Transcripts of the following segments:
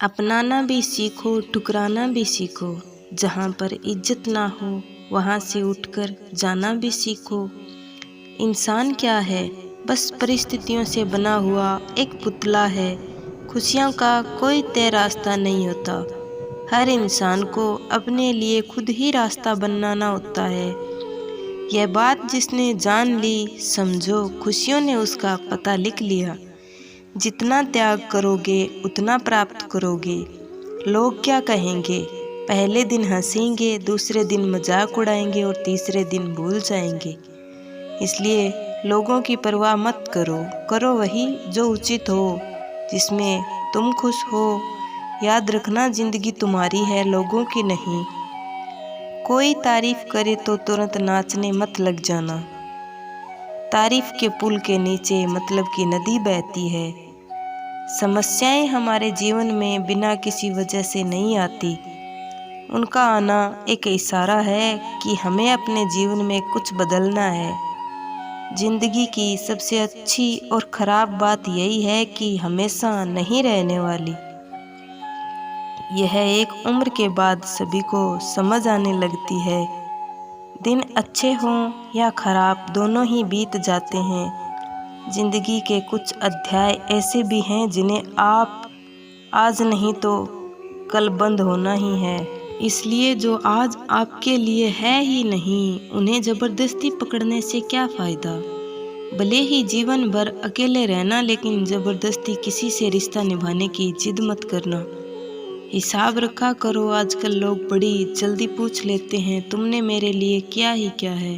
अपनाना भी सीखो, ठुकराना भी सीखो। जहाँ पर इज्जत ना हो वहाँ से उठकर जाना भी सीखो। इंसान क्या है, बस परिस्थितियों से बना हुआ एक पुतला है। खुशियों का कोई तय रास्ता नहीं होता। हर इंसान को अपने लिए खुद ही रास्ता बनाना होता है। यह बात जिसने जान ली, समझो खुशियों ने उसका पता लिख लिया। जितना त्याग करोगे उतना प्राप्त करोगे। लोग क्या कहेंगे? पहले दिन हंसेंगे, दूसरे दिन मजाक उड़ाएंगे और तीसरे दिन भूल जाएंगे। इसलिए लोगों की परवाह मत करो, करो वही जो उचित हो, जिसमें तुम खुश हो। याद रखना, जिंदगी तुम्हारी है, लोगों की नहीं। कोई तारीफ करे तो तुरंत नाचने मत लग जाना। तारीफ के पुल के नीचे मतलब की नदी बहती है। समस्याएं हमारे जीवन में बिना किसी वजह से नहीं आती। उनका आना एक इशारा है कि हमें अपने जीवन में कुछ बदलना है। जिंदगी की सबसे अच्छी और ख़राब बात यही है कि हमेशा नहीं रहने वाली। यह एक उम्र के बाद सभी को समझ आने लगती है। दिन अच्छे हों या खराब, दोनों ही बीत जाते हैं। जिंदगी के कुछ अध्याय ऐसे भी हैं जिन्हें आप आज नहीं तो कल बंद होना ही है। इसलिए जो आज आपके लिए है ही नहीं, उन्हें ज़बरदस्ती पकड़ने से क्या फ़ायदा। भले ही जीवन भर अकेले रहना, लेकिन ज़बरदस्ती किसी से रिश्ता निभाने की जिद मत करना। हिसाब रखा करो। आजकल लोग बड़ी जल्दी पूछ लेते हैं, तुमने मेरे लिए किया ही क्या है।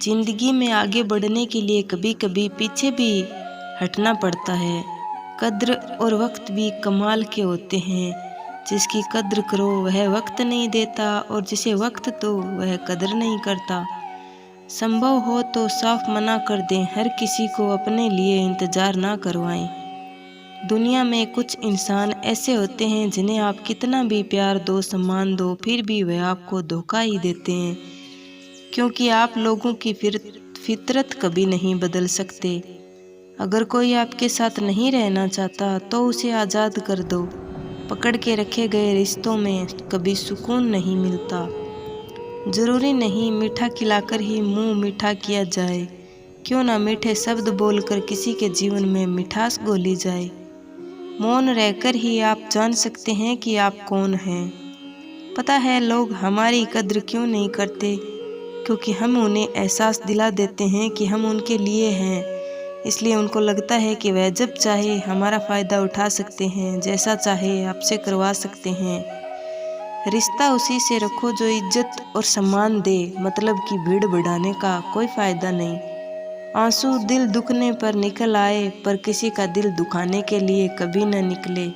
जिंदगी में आगे बढ़ने के लिए कभी कभी पीछे भी हटना पड़ता है। कद्र और वक्त भी कमाल के होते हैं। जिसकी कद्र करो वह वक्त नहीं देता, और जिसे वक्त दो वह कद्र नहीं करता। संभव हो तो साफ मना कर दें, हर किसी को अपने लिए इंतज़ार ना करवाएं। दुनिया में कुछ इंसान ऐसे होते हैं जिन्हें आप कितना भी प्यार दो, सम्मान दो, फिर भी वह आपको धोखा ही देते हैं। क्योंकि आप लोगों की फितरत कभी नहीं बदल सकते। अगर कोई आपके साथ नहीं रहना चाहता तो उसे आज़ाद कर दो। पकड़ के रखे गए रिश्तों में कभी सुकून नहीं मिलता। ज़रूरी नहीं मीठा खिलाकर ही मुंह मीठा किया जाए। क्यों ना मीठे शब्द बोलकर किसी के जीवन में मिठास घोली जाए। मौन रहकर ही आप जान सकते हैं कि आप कौन हैं। पता है लोग हमारी कद्र क्यों नहीं करते? क्योंकि हम उन्हें एहसास दिला देते हैं कि हम उनके लिए हैं। इसलिए उनको लगता है कि वह जब चाहे हमारा फ़ायदा उठा सकते हैं, जैसा चाहे आपसे करवा सकते हैं। रिश्ता उसी से रखो जो इज्जत और सम्मान दे। मतलब की भीड़ बढ़ाने का कोई फ़ायदा नहीं। आंसू दिल दुखने पर निकल आए, पर किसी का दिल दुखाने के लिए कभी न निकले।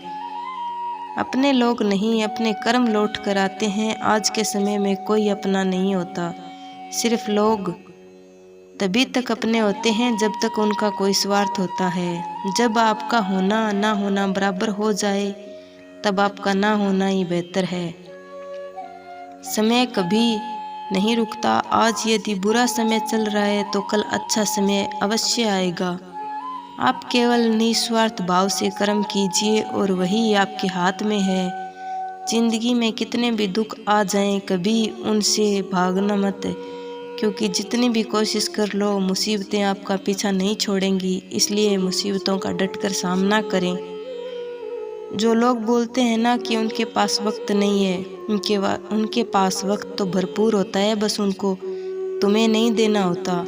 अपने लोग नहीं, अपने कर्म लौट कर आते हैं। आज के समय में कोई अपना नहीं होता। सिर्फ लोग तभी तक अपने होते हैं जब तक उनका कोई स्वार्थ होता है। जब आपका होना ना होना बराबर हो जाए, तब आपका ना होना ही बेहतर है। समय कभी नहीं रुकता। आज यदि बुरा समय चल रहा है तो कल अच्छा समय अवश्य आएगा। आप केवल निस्वार्थ भाव से कर्म कीजिए और वही आपके हाथ में है। जिंदगी में कितने भी दुख आ जाएं, कभी उनसे भागना मत, क्योंकि जितनी भी कोशिश कर लो मुसीबतें आपका पीछा नहीं छोड़ेंगी। इसलिए मुसीबतों का डटकर सामना करें। जो लोग बोलते हैं ना कि उनके पास वक्त नहीं है, उनके पास वक्त तो भरपूर होता है, बस उनको तुम्हें नहीं देना होता।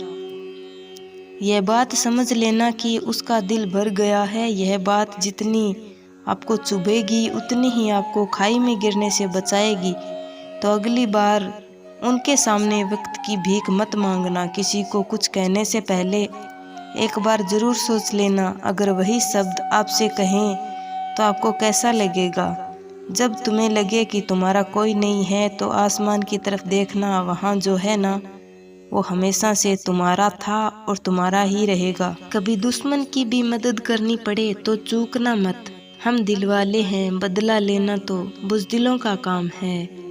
यह बात समझ लेना कि उसका दिल भर गया है। यह बात जितनी आपको चुभेगी उतनी ही आपको खाई में गिरने से बचाएगी। तो अगली बार उनके सामने वक्त की भीख मत मांगना। किसी को कुछ कहने से पहले एक बार ज़रूर सोच लेना, अगर वही शब्द आपसे कहें तो आपको कैसा लगेगा। जब तुम्हें लगे कि तुम्हारा कोई नहीं है तो आसमान की तरफ देखना, वहाँ जो है ना वो हमेशा से तुम्हारा था और तुम्हारा ही रहेगा। कभी दुश्मन की भी मदद करनी पड़े तो चूकना मत। हम दिलवाले हैं, बदला लेना तो बुज़दिलों का काम है।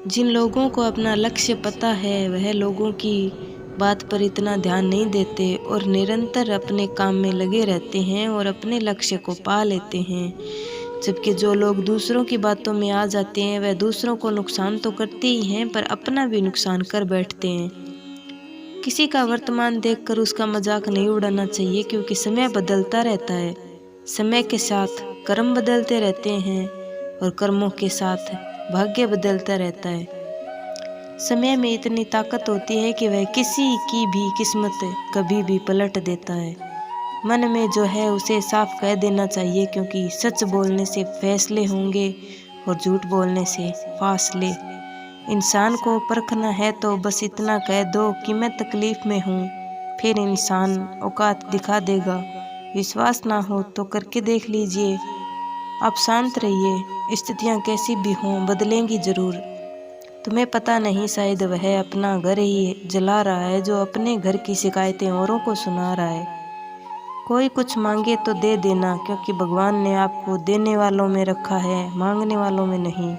जिन लोगों को अपना लक्ष्य पता है वह लोगों की बात पर इतना ध्यान नहीं देते और निरंतर अपने काम में लगे रहते हैं और अपने लक्ष्य को पा लेते हैं। जबकि जो लोग दूसरों की बातों में आ जाते हैं वह दूसरों को नुकसान तो करते ही हैं पर अपना भी नुकसान कर बैठते हैं। किसी का वर्तमान देखकर उसका मजाक नहीं उड़ाना चाहिए, क्योंकि समय बदलता रहता है। समय के साथ कर्म बदलते रहते हैं और कर्मों के साथ भाग्य बदलता रहता है। समय में इतनी ताकत होती है कि वह किसी की भी किस्मत कभी भी पलट देता है। मन में जो है उसे साफ कह देना चाहिए, क्योंकि सच बोलने से फैसले होंगे और झूठ बोलने से फासले। इंसान को परखना है तो बस इतना कह दो कि मैं तकलीफ में हूँ, फिर इंसान औकात दिखा देगा। विश्वास ना हो तो करके देख लीजिए। आप शांत रहिए, स्थितियाँ कैसी भी हों बदलेंगी ज़रूर। तुम्हें पता नहीं, शायद वह अपना घर ही जला रहा है जो अपने घर की शिकायतें औरों को सुना रहा है। कोई कुछ मांगे तो दे देना, क्योंकि भगवान ने आपको देने वालों में रखा है, मांगने वालों में नहीं।